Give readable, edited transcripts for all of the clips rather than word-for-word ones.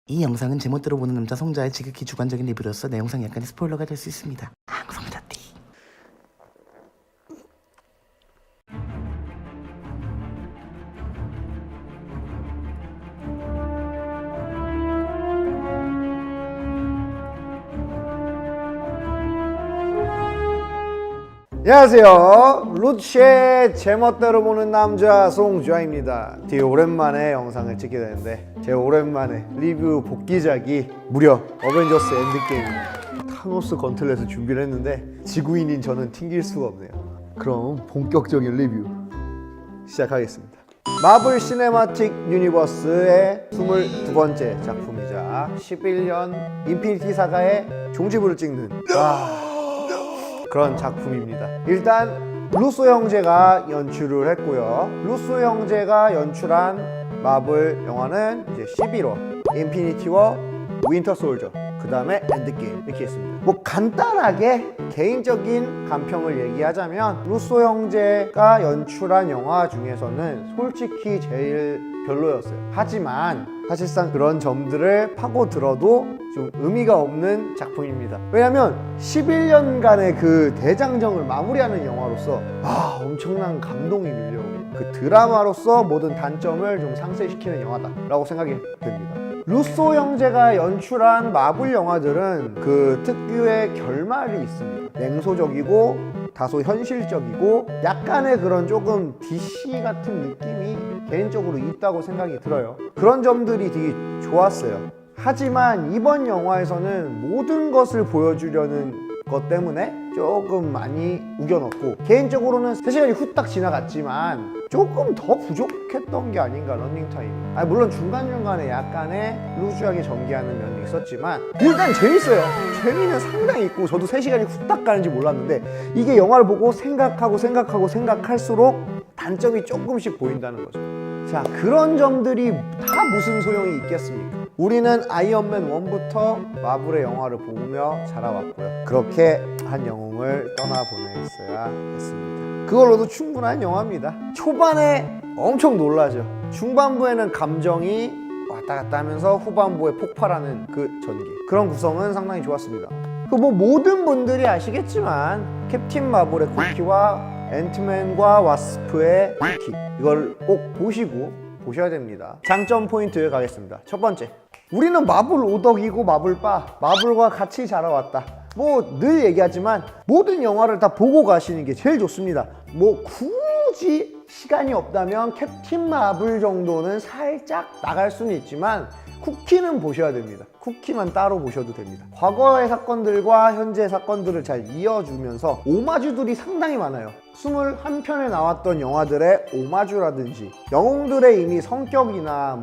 이 영상은 제멋대로 보는 남자 송자의 지극히 주관적인 리뷰로서 내 영상 약간의 스포일러가 될 수 있습니다. 송자띠. 안녕하세요. 루치의 제멋대로 보는 남자 송주아입니다. 되게 오랜만에 영상을 찍게 되는데 제 오랜만에 리뷰 복귀작이 무려 어벤져스 엔드게임입니다. 타노스 건틀렛을 준비를 했는데 지구인인 저는 튕길 수가 없네요. 그럼 본격적인 리뷰 시작하겠습니다. 마블 시네마틱 유니버스의 22번째 작품이자 11년 인피니티 사가의 종지부를 찍는 그런 작품입니다. 일단 루소 형제가 연출을 했고요. 루소 형제가 연출한 마블 영화는 이제 11호, 인피니티 워, 윈터 솔저, 그 다음에 엔드게임 이렇게 있습니다. 뭐 간단하게 개인적인 감평을 얘기하자면 루소 형제가 연출한 영화 중에서는 솔직히 제일 별로였어요. 하지만 사실상 그런 점들을 파고들어도 좀 의미가 없는 작품입니다. 왜냐면 11년간의 그 대장정을 마무리하는 영화로서 엄청난 감동이 밀려오고 그 드라마로서 모든 단점을 좀 상쇄시키는 영화다라고 생각이 됩니다. 루소 형제가 연출한 마블 영화들은 그 특유의 결말이 있습니다. 냉소적이고 다소 현실적이고 약간의 그런 조금 DC 같은 느낌이 개인적으로 있다고 생각이 들어요. 그런 점들이 되게 좋았어요. 하지만 이번 영화에서는 모든 것을 보여주려는 것 때문에 조금 많이 우겨넣고, 개인적으로는 3시간이 후딱 지나갔지만 조금 더 부족했던 게 아닌가, 런닝타임이. 물론 중간중간에 약간의 루즈하게 전개하는 면이 있었지만 일단 재밌어요. 재미는 상당히 있고 저도 3시간이 후딱 가는지 몰랐는데 이게 영화를 보고 생각할수록 단점이 조금씩 보인다는 거죠. 자, 그런 점들이 다 무슨 소용이 있겠습니까? 우리는 아이언맨 1부터 마블의 영화를 보며 자라왔고요. 그렇게 한 영웅을 떠나보냈어야 했습니다. 그걸로도 충분한 영화입니다. 초반에 엄청 놀라죠. 중반부에는 감정이 왔다 갔다 하면서 후반부에 폭발하는 그 전개, 그런 구성은 상당히 좋았습니다. 모든 분들이 아시겠지만 캡틴 마블의 쿠키와 앤트맨과 와스프의 쿠키, 이걸 꼭 보셔야 됩니다. 장점 포인트 가겠습니다. 첫 번째, 우리는 마블 오덕이고 마블바, 마블과 같이 자라왔다. 늘 얘기하지만 모든 영화를 다 보고 가시는 게 제일 좋습니다. 굳이 시간이 없다면 캡틴 마블 정도는 살짝 나갈 수는 있지만 쿠키는 보셔야 됩니다. 쿠키만 따로 보셔도 됩니다. 과거의 사건들과 현재의 사건들을 잘 이어주면서 오마주들이 상당히 많아요. 21편에 나왔던 영화들의 오마주라든지 영웅들의 이미 성격이나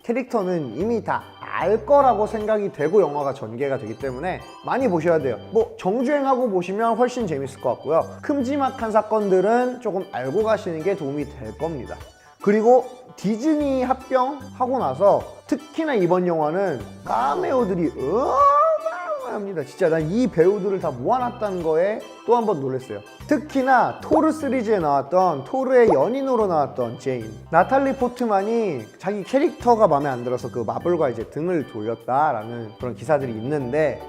캐릭터는 이미 다 알 거라고 생각이 되고 영화가 전개가 되기 때문에 많이 보셔야 돼요. 정주행하고 보시면 훨씬 재밌을 것 같고요. 큼지막한 사건들은 조금 알고 가시는 게 도움이 될 겁니다. 그리고 디즈니 합병하고 나서 특히나 이번 영화는 카메오들이 어마어마합니다. 진짜 난 이 배우들을 다 모아놨다는 거에 또 한 번 놀랐어요. 특히나 토르 시리즈에 나왔던, 토르의 연인으로 나왔던 제인, 나탈리 포트만이 자기 캐릭터가 마음에 안 들어서 그 마블과 이제 등을 돌렸다라는 그런 기사들이 있는데,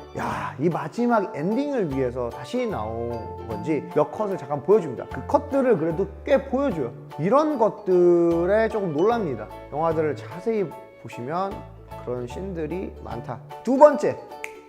이 마지막 엔딩을 위해서 다시 나온 건지 몇 컷을 잠깐 보여줍니다. 그 컷들을 그래도 꽤 보여줘요. 이런 것들에 조금 놀랍니다. 영화들을 자세히 보시면 그런 씬들이 많다. 두 번째,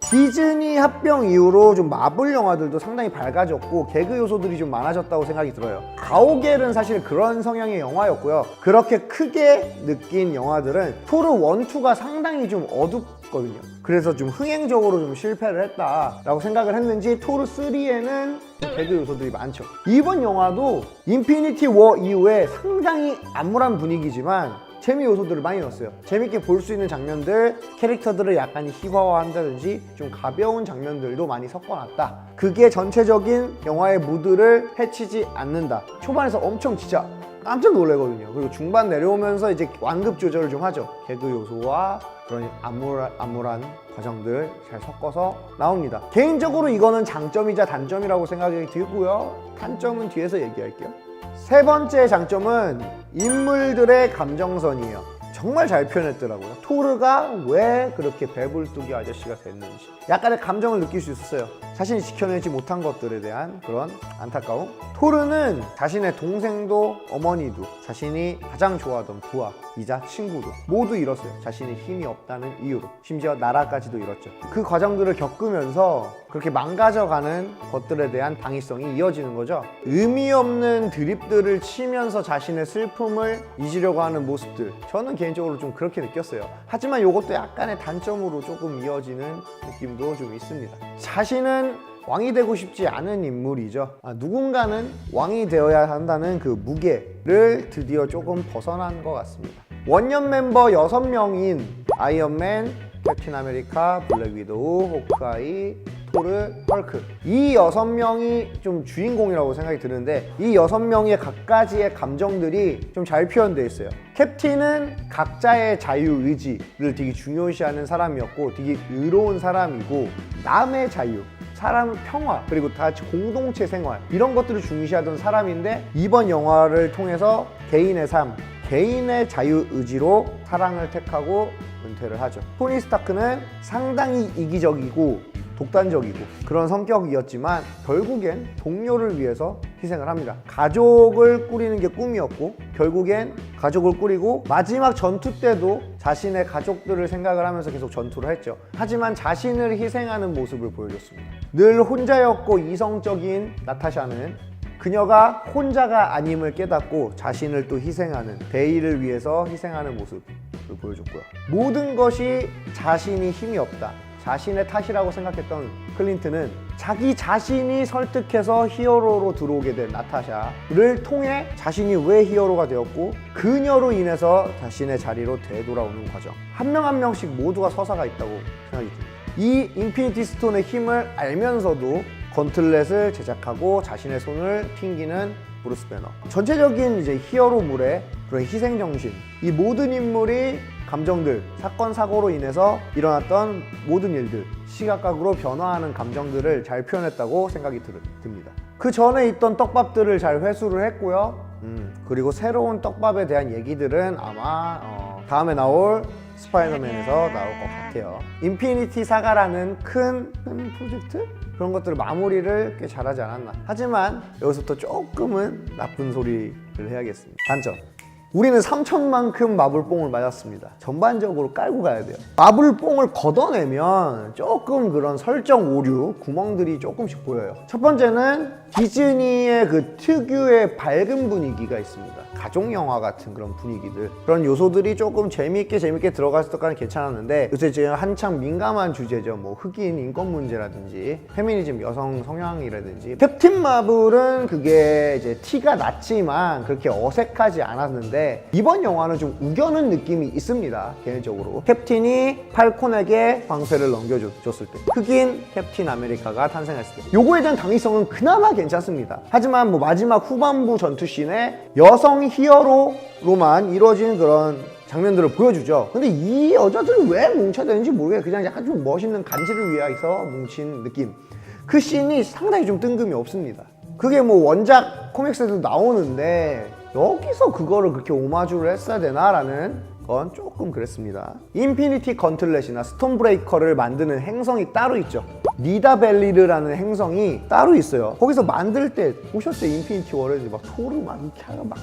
디즈니 합병 이후로 좀 마블 영화들도 상당히 밝아졌고 개그 요소들이 좀 많아졌다고 생각이 들어요. 가오갤은 사실 그런 성향의 영화였고요. 그렇게 크게 느낀 영화들은 토르 1, 2가 상당히 좀 어둡거든요. 그래서 좀 흥행적으로 좀 실패를 했다라고 생각을 했는지 토르 3에는 개그 요소들이 많죠. 이번 영화도 인피니티 워 이후에 상당히 암울한 분위기지만 재미 요소들을 많이 넣었어요. 재밌게 볼 수 있는 장면들, 캐릭터들을 약간 희화화한다든지 좀 가벼운 장면들도 많이 섞어놨다. 그게 전체적인 영화의 무드를 해치지 않는다. 초반에서 엄청 진짜 깜짝 놀래거든요. 그리고 중반 내려오면서 이제 완급 조절을 좀 하죠. 개그 요소와 그런 암울한 과정들 잘 섞어서 나옵니다. 개인적으로 이거는 장점이자 단점이라고 생각이 들고요. 단점은 뒤에서 얘기할게요. 세 번째 장점은 인물들의 감정선이에요. 정말 잘 표현했더라고요. 토르가 왜 그렇게 배불뚝이 아저씨가 됐는지 약간의 감정을 느낄 수 있었어요. 자신이 지켜내지 못한 것들에 대한 그런 안타까움. 토르는 자신의 동생도 어머니도 자신이 가장 좋아하던 부하이자 친구도 모두 잃었어요. 자신이 힘이 없다는 이유로. 심지어 나라까지도 잃었죠. 그 과정들을 겪으면서 그렇게 망가져가는 것들에 대한 당위성이 이어지는 거죠. 의미 없는 드립들을 치면서 자신의 슬픔을 잊으려고 하는 모습들, 저는 개인적으로 좀 그렇게 느꼈어요. 하지만 이것도 약간의 단점으로 조금 이어지는 느낌도 좀 있습니다. 자신은 왕이 되고 싶지 않은 인물이죠. 누군가는 왕이 되어야 한다는 그 무게를 드디어 조금 벗어난 것 같습니다. 원년 멤버 6명인 아이언맨, 캡틴 아메리카, 블랙 위도우, 호크아이, 토르, 헐크, 이 6명이 좀 주인공이라고 생각이 드는데 이 6명의 각가지의 감정들이 좀 잘 표현되어 있어요. 캡틴은 각자의 자유의지를 되게 중요시하는 사람이었고 되게 의로운 사람이고 남의 자유, 사람 평화, 그리고 다 같이 공동체 생활 이런 것들을 중시하던 사람인데 이번 영화를 통해서 개인의 삶, 개인의 자유의지로 사랑을 택하고 은퇴를 하죠. 토니 스타크는 상당히 이기적이고 독단적이고 그런 성격이었지만 결국엔 동료를 위해서 희생을 합니다. 가족을 꾸리는 게 꿈이었고 결국엔 가족을 꾸리고 마지막 전투 때도 자신의 가족들을 생각을 하면서 계속 전투를 했죠. 하지만 자신을 희생하는 모습을 보여줬습니다. 늘 혼자였고 이성적인 나타샤는 그녀가 혼자가 아님을 깨닫고 자신을 또 희생하는, 대의를 위해서 희생하는 모습을 보여줬고요. 모든 것이 자신이 힘이 없다, 자신의 탓이라고 생각했던 클린트는 자기 자신이 설득해서 히어로로 들어오게 된 나타샤를 통해 자신이 왜 히어로가 되었고 그녀로 인해서 자신의 자리로 되돌아오는 과정. 한 명 한 명씩 모두가 서사가 있다고 생각이 듭니다. 이 인피니티 스톤의 힘을 알면서도 건틀렛을 제작하고 자신의 손을 튕기는 브루스 배너. 전체적인 이제 히어로물의 그런 희생정신, 이 모든 인물이 감정들, 사건, 사고로 인해서 일어났던 모든 일들, 시각각으로 변화하는 감정들을 잘 표현했다고 생각이 듭니다. 그 전에 있던 떡밥들을 잘 회수를 했고요. 그리고 새로운 떡밥에 대한 얘기들은 아마 다음에 나올 스파이더맨에서 나올 것 같아요. 인피니티 사가라는 큰 프로젝트? 그런 것들을 마무리를 꽤 잘하지 않았나. 하지만 여기서부터 조금은 나쁜 소리를 해야겠습니다. 단점. 우리는 3천만큼 마블뽕을 맞았습니다. 전반적으로 깔고 가야 돼요. 마블뽕을 걷어내면 조금 그런 설정 오류, 구멍들이 조금씩 보여요. 첫 번째는 디즈니의 그 특유의 밝은 분위기가 있습니다. 가족 영화 같은 그런 분위기들, 그런 요소들이 조금 재밌게 들어갔을 때까지는 괜찮았는데 요새 지금 한창 민감한 주제죠. 뭐 흑인 인권 문제라든지 페미니즘, 여성 성향이라든지. 캡틴 마블은 그게 이제 티가 났지만 그렇게 어색하지 않았는데 이번 영화는 좀 우겨는 느낌이 있습니다. 개인적으로 캡틴이 팔콘에게 방패를 넘겨줬을 때, 흑인 캡틴 아메리카가 탄생했을 때, 요거에 대한 당위성은 그나마 괜찮습니다. 하지만 뭐 마지막 후반부 전투씬에 여성 히어로로만 이루어진 그런 장면들을 보여주죠. 근데 이 여자들은 왜 뭉쳐야 되는지 모르겠어요. 그냥 약간 좀 멋있는 간지를 위해서 뭉친 느낌. 그 씬이 상당히 좀 뜬금이 없습니다. 그게 뭐 원작 코믹스에도 나오는데 여기서 그거를 그렇게 오마주를 했어야 되나라는 건 조금 그랬습니다. 인피니티 건틀렛이나 스톤 브레이커를 만드는 행성이 따로 있죠. 니다벨리르라는 행성이 따로 있어요. 거기서 만들 때 보셨어요? 인피니티 워에서 막 토르 막 이렇게 하고 막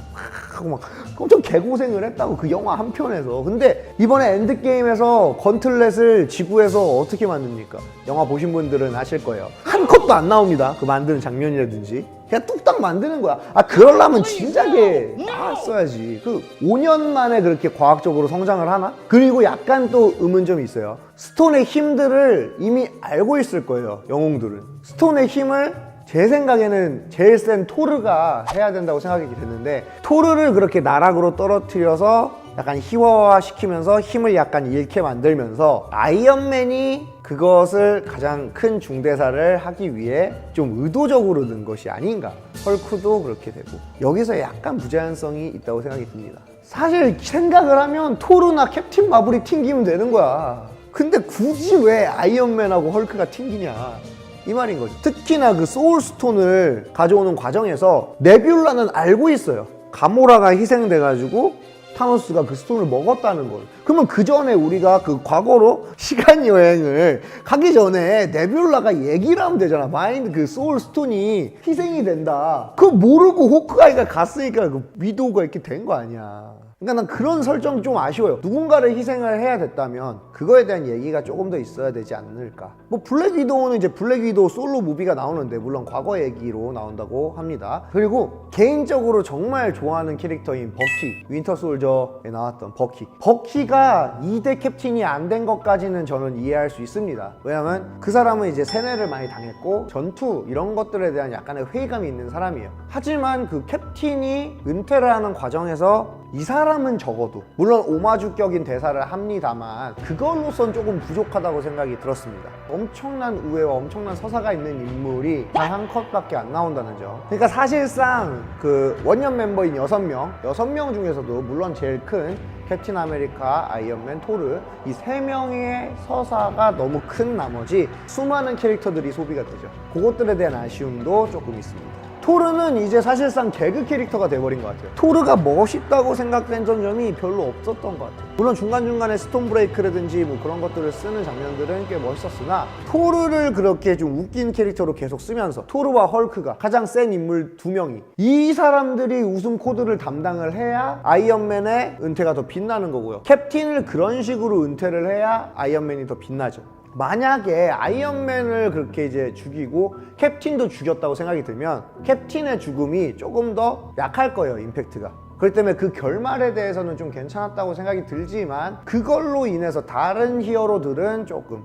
하고 막 엄청 개고생을 했다고, 그 영화 한 편에서. 근데 이번에 엔드게임에서 건틀렛을 지구에서 어떻게 만듭니까? 영화 보신 분들은 아실 거예요. 한 컷도 안 나옵니다. 그 만드는 장면이라든지. 그냥 뚝딱 만드는 거야. 그러려면 진작에 나왔어야지. 5년 만에 그렇게 과학적으로 성장을 하나? 그리고 약간 또 의문점이 있어요. 스톤의 힘들을 이미 알고 있을 거예요, 영웅들은. 스톤의 힘을 제 생각에는 제일 센 토르가 해야 된다고 생각이 됐는데, 토르를 그렇게 나락으로 떨어뜨려서 약간 희화화시키면서 힘을 약간 잃게 만들면서 아이언맨이 그것을 가장 큰 중대사를 하기 위해 좀 의도적으로 넣은 것이 아닌가. 헐크도 그렇게 되고 여기서 약간 부자연성이 있다고 생각이 듭니다. 사실 생각을 하면 토르나 캡틴 마블이 튕기면 되는 거야. 근데 굳이 왜 아이언맨하고 헐크가 튕기냐, 이 말인 거죠. 특히나 그 소울스톤을 가져오는 과정에서 네뷸라는 알고 있어요. 가모라가 희생돼가지고 타노스가 그 스톤을 먹었다는 걸. 그러면 그 전에 우리가 그 과거로 시간 여행을 가기 전에 네뷸라가 얘기를 하면 되잖아. 마인드 그 소울 스톤이 희생이 된다. 그거 모르고 호크아이가 갔으니까 그 위도우가 이렇게 된 거 아니야. 그러니까 난 그런 설정이 좀 아쉬워요. 누군가를 희생을 해야 됐다면 그거에 대한 얘기가 조금 더 있어야 되지 않을까. 뭐 블랙 위도우는 이제 블랙 위도우 솔로 무비가 나오는데 물론 과거 얘기로 나온다고 합니다. 그리고 개인적으로 정말 좋아하는 캐릭터인 버키, 윈터 솔저에 나왔던 버키가 2대 캡틴이 안 된 것까지는 저는 이해할 수 있습니다. 왜냐면 그 사람은 이제 세뇌를 많이 당했고 전투 이런 것들에 대한 약간의 회의감이 있는 사람이에요. 하지만 그 캡틴이 은퇴를 하는 과정에서 이 사람은 적어도 물론 오마주격인 대사를 합니다만 그걸로선 조금 부족하다고 생각이 들었습니다. 엄청난 우애와 엄청난 서사가 있는 인물이 단 한 컷밖에 안 나온다는 점. 그러니까 사실상 그 원년 멤버인 6명 중에서도 물론 제일 큰 캡틴 아메리카, 아이언맨, 토르 이 3명의 서사가 너무 큰 나머지 수많은 캐릭터들이 소비가 되죠. 그것들에 대한 아쉬움도 조금 있습니다. 토르는 이제 사실상 개그 캐릭터가 돼버린 것 같아요. 토르가 멋있다고 생각된 점이 별로 없었던 것 같아요. 물론 중간중간에 스톤 브레이크라든지 뭐 그런 것들을 쓰는 장면들은 꽤 멋있었으나 토르를 그렇게 좀 웃긴 캐릭터로 계속 쓰면서 토르와 헐크가 가장 센 인물 2명이 이 사람들이 웃음 코드를 담당을 해야 아이언맨의 은퇴가 더 빛나는 거고요. 캡틴을 그런 식으로 은퇴를 해야 아이언맨이 더 빛나죠. 만약에 아이언맨을 그렇게 이제 죽이고 캡틴도 죽였다고 생각이 들면 캡틴의 죽음이 조금 더 약할 거예요, 임팩트가. 그렇기 때문에 그 결말에 대해서는 좀 괜찮았다고 생각이 들지만 그걸로 인해서 다른 히어로들은 조금,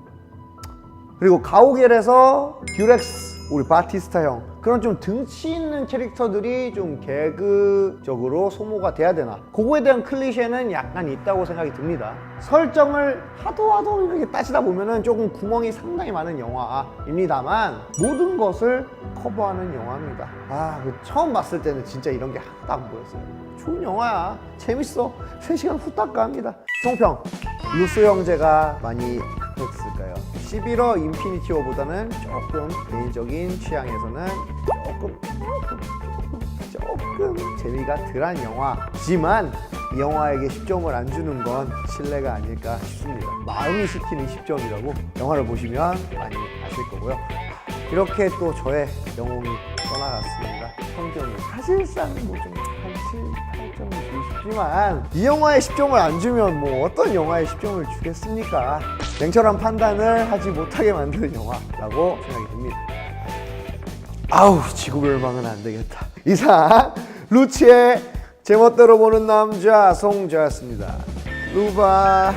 그리고 가오갤에서 듀렉스, 우리 바티스타 형, 그런 좀 등치 있는 캐릭터들이 좀 개그적으로 소모가 돼야 되나, 그거에 대한 클리셰는 약간 있다고 생각이 듭니다. 설정을 하도 이렇게 따지다 보면은 조금 구멍이 상당히 많은 영화입니다만 모든 것을 커버하는 영화입니다. 처음 봤을 때는 진짜 이런 게 하나도 안 보였어요. 좋은 영화야, 재밌어, 3시간 후딱 갑니다. 총평, 루소 형제가 많이 했을까요? 11호 인피니티 워보다는 조금 개인적인 취향에서는 조금 재미가 덜한 영화지만 이 영화에게 10점을 안 주는 건 신뢰가 아닐까 싶습니다. 마음이 시키는 10점이라고 영화를 보시면 많이 아실 거고요. 이렇게 또 저의 영웅이 떠나갔습니다. 평점은 사실상 뭐 좀 8점 주고 싶지만 이 영화에 10점을 안 주면 뭐 어떤 영화에 10점을 주겠습니까? 냉철한 판단을 하지 못하게 만드는 영화라고 생각이 듭니다. 지구멸망은 안 되겠다. 이상 루치의 제멋대로 보는 남자 송자였습니다. 루바.